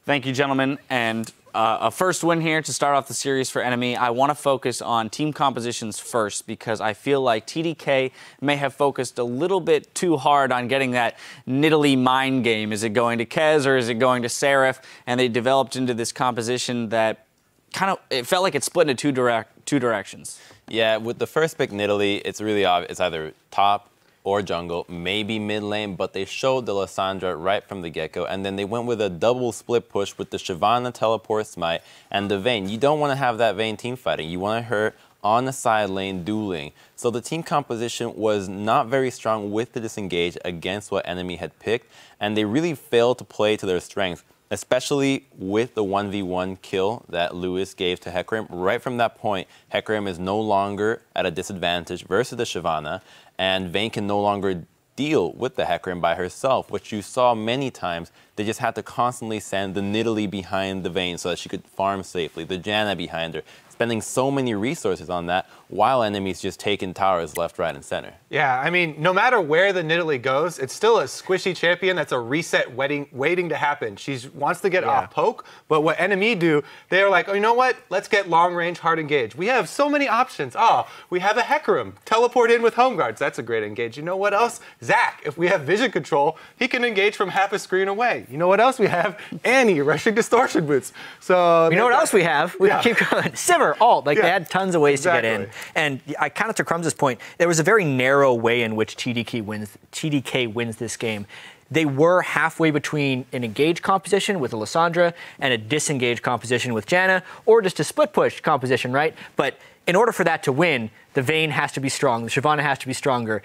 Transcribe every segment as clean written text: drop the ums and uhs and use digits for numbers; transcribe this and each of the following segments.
Thank you, gentlemen. And a first win here to start off the series for Enemy. I want to focus on team compositions first because I feel like TDK may have focused a little bit too hard on getting that Nidalee mind game. Is it going to Kez or is it going to Seraph? And they developed into this composition that it felt like it split into two directions. Yeah, with the first pick Nidalee, it's really obvious. It's either top or jungle, maybe mid lane, but they showed the Lissandra right from the get-go, and then they went with a double split push with the Shyvana teleport smite and the Vayne. You don't want to have that Vayne team fighting. You want her on the side lane dueling. So the team composition was not very strong with the disengage against what Enemy had picked, and they really failed to play to their strengths, especially with the 1v1 kill that Lewis gave to Hecarim. Right from that point, Hecarim is no longer at a disadvantage versus the Shyvana, and Vayne can no longer deal with the Hecarim by herself, which you saw many times. They just had to constantly send the Nidalee behind the Vayne so that she could farm safely, the Janna behind her, spending so many resources on that while Enemy's just taking towers left, right, and center. Yeah, I mean, no matter where the Nidalee goes, it's still a squishy champion that's a reset waiting to happen. She wants to get off poke, but what Enemy do, they're like, oh, you know what? Let's get long range, hard engage. We have so many options. Oh, we have a Hecarim. Teleport in with home guards. That's a great engage. You know what else? Zac, if we have vision control, he can engage from half a screen away. You know what else we have? Annie rushing distortion boots. So you know what else we have? We keep going. Sivir, ult. Like they had tons of ways to get in. And I kind of to Crumbs' point, there was a very narrow way in which TDK wins this game. They were halfway between an engaged composition with a Lissandra and a disengaged composition with Janna, or just a split push composition, right? But in order for that to win, the Vayne has to be strong, the Shyvana has to be stronger,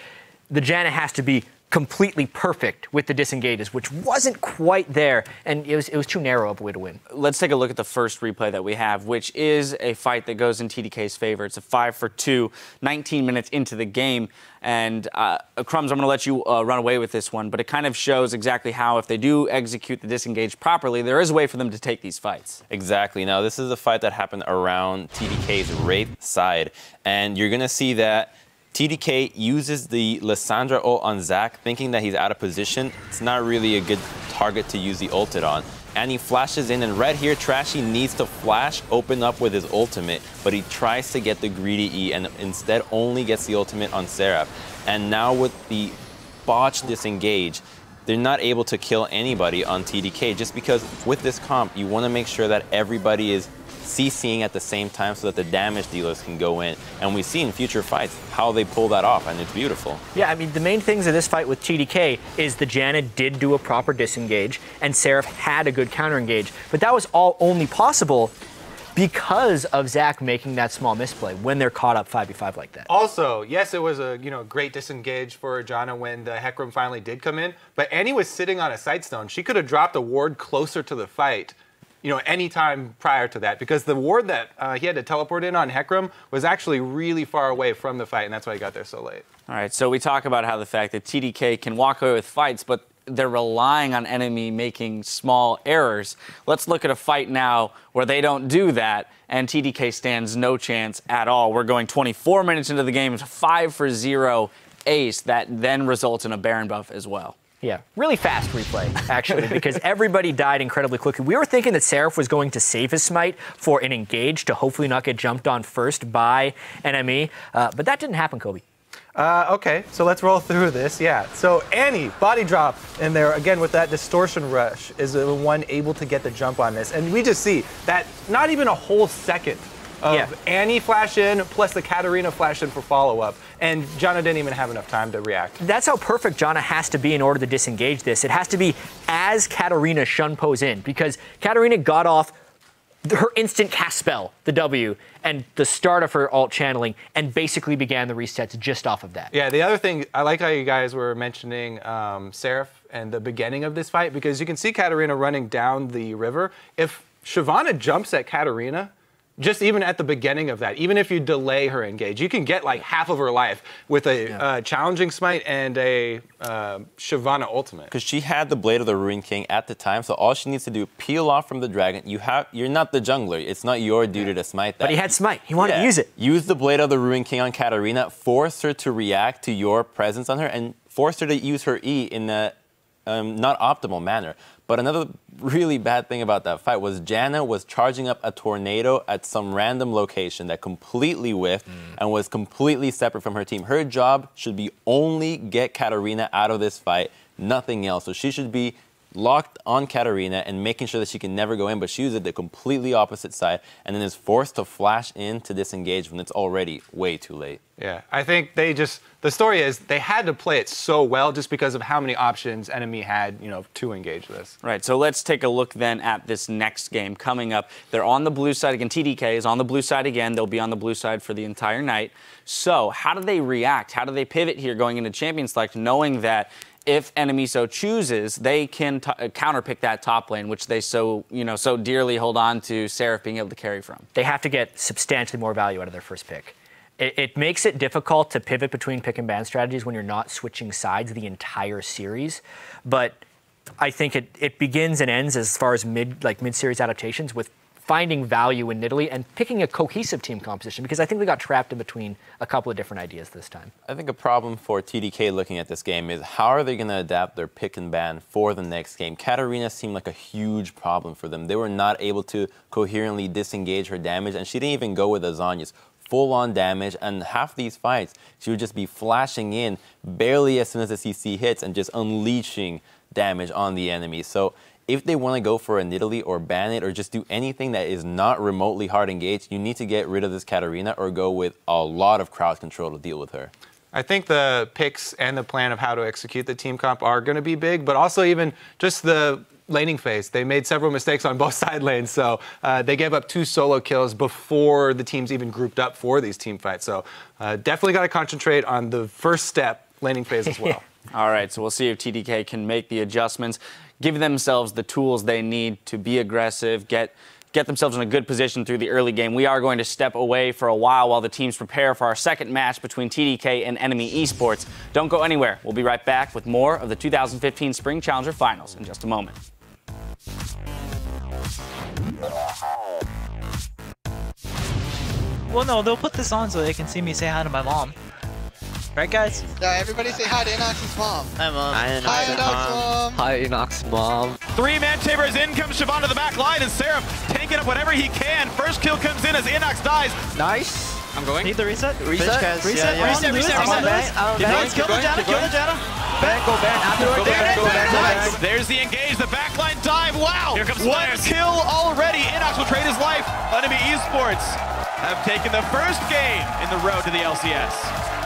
the Janna has to be completely perfect with the disengages, which wasn't quite there, and it was too narrow of a way to win. Let's take a look at the first replay that we have, which is a fight that goes in TDK's favor. It's a 5-for-2, 19 minutes into the game, and Crumbs, I'm going to let you run away with this one, but it kind of shows exactly how, if they do execute the disengage properly, there is a way for them to take these fights. Exactly. Now, this is a fight that happened around TDK's Wraith side, and you're going to see that TDK uses the Lissandra ult on Zac, thinking that he's out of position. It's not really a good target to use the ulted on. And he flashes in, and right here, Trashy needs to flash, open up with his ultimate, but he tries to get the greedy E and instead only gets the ultimate on Seraph. And now with the botched disengage, they're not able to kill anybody on TDK, just because with this comp, you want to make sure that everybody is CCing at the same time so that the damage dealers can go in. And we see in future fights how they pull that off, and it's beautiful. Yeah, I mean, the main things of this fight with TDK is the Janna did do a proper disengage, and Seraph had a good counter engage. But that was all only possible because of Zac making that small misplay when they're caught up 5v5 like that. Also, yes, it was a great disengage for Janna when the Hecarim finally did come in, but Annie was sitting on a sightstone. She could have dropped a ward closer to the fight, any time prior to that, because the ward that he had to teleport in on Hecarim was actually really far away from the fight, and that's why he got there so late. All right, so we talk about how the fact that TDK can walk away with fights, but they're relying on Enemy making small errors. Let's look at a fight now where they don't do that, and TDK stands no chance at all. We're going 24 minutes into the game. It's a 5-for-0 ace that then results in a Baron buff as well. Yeah, really fast replay, actually, because everybody died incredibly quickly. We were thinking that Seraph was going to save his smite for an engage to hopefully not get jumped on first by Enemy, but that didn't happen, Kobe. Okay, so let's roll through this. Yeah, so Annie, body drop in there, again with that distortion rush, is the one able to get the jump on this. And we just see that not even a whole second of Annie flash in plus the Katarina flash in for follow-up. And Janna didn't even have enough time to react. That's how perfect Janna has to be in order to disengage this. It has to be as Katarina shunpos in, because Katarina got off her instant cast spell, the W, and the start of her ult channeling, and basically began the resets just off of that. Yeah, the other thing, I like how you guys were mentioning Seraph and the beginning of this fight, because you can see Katarina running down the river. If Shyvana jumps at Katarina, just even at the beginning of that, even if you delay her engage, you can get like half of her life with a challenging smite and a Shyvana ultimate. Because she had the Blade of the Ruined King at the time, so all she needs to do, peel off from the dragon. You're not the jungler. It's not your duty to smite that. But he had smite. He wanted to use it. Use the Blade of the Ruined King on Katarina, force her to react to your presence on her, and force her to use her E in the not optimal manner. But another really bad thing about that fight was Janna was charging up a tornado at some random location that completely whiffed and was completely separate from her team. Her job should be only get Katarina out of this fight, nothing else. So she should be locked on Katarina and making sure that she can never go in, but she was at the completely opposite side and then is forced to flash in to disengage when it's already way too late. Yeah, I think the story is they had to play it so well just because of how many options Enemy had, to engage this. Right, so let's take a look then at this next game coming up. They're on the blue side again. TDK is on the blue side again. They'll be on the blue side for the entire night. So how do they react? How do they pivot here going into Champion Select, knowing that if Enemy so chooses, they can counterpick that top lane, which they so dearly hold on to Seraph being able to carry from? They have to get substantially more value out of their first pick. It makes it difficult to pivot between pick and ban strategies when you're not switching sides the series. But I think it begins and ends as far as mid-series adaptations with finding value in Nidalee and picking a cohesive team composition, because I think we got trapped in between a couple of different ideas this time. I think a problem for TDK looking at this game is how are they going to adapt their pick and ban for the next game? Katarina seemed like a huge problem for them. They were not able to coherently disengage her damage, and she didn't even go with Azanya's full-on damage, and half these fights, she would just be flashing in barely as soon as the CC hits and just unleashing damage on the enemy. So if they want to go for a Nidalee or ban it or just do anything that is not remotely hard engaged, you need to get rid of this Katarina or go with a lot of crowd control to deal with her. I think the picks and the plan of how to execute the team comp are going to be big, but also even just the laning phase. They made several mistakes on both side lanes, so they gave up 2 solo kills before the teams even grouped up for these team fights. So definitely got to concentrate on the first step, laning phase as well. All right, so we'll see if TDK can make the adjustments, give themselves the tools they need to be aggressive, get themselves in a good position through the early game. We are going to step away for a while the teams prepare for our second match between TDK and Enemy eSports. Don't go anywhere. We'll be right back with more of the 2015 Spring Challenger Finals in just a moment. Well, no, they'll put this on so they can see me say hi to my mom. Right, guys? Yeah, everybody say hi to Inox's mom. Hi, Mom. Hi, Inox's mom. Hi, Inox's mom. 3-man Chambers in comes Siobhan to the back line, and Seraph taking up whatever he can. First kill comes in as Inox dies. Nice. I'm going. Need the reset? Reset. Reset. Kill the Janna. Back, go back. Afterwards, go back. There's the engage, the backline dive. Wow! Here comes One Flares. kill already. Inox will trade his life. Enemy eSports have taken the first game in the road to the LCS.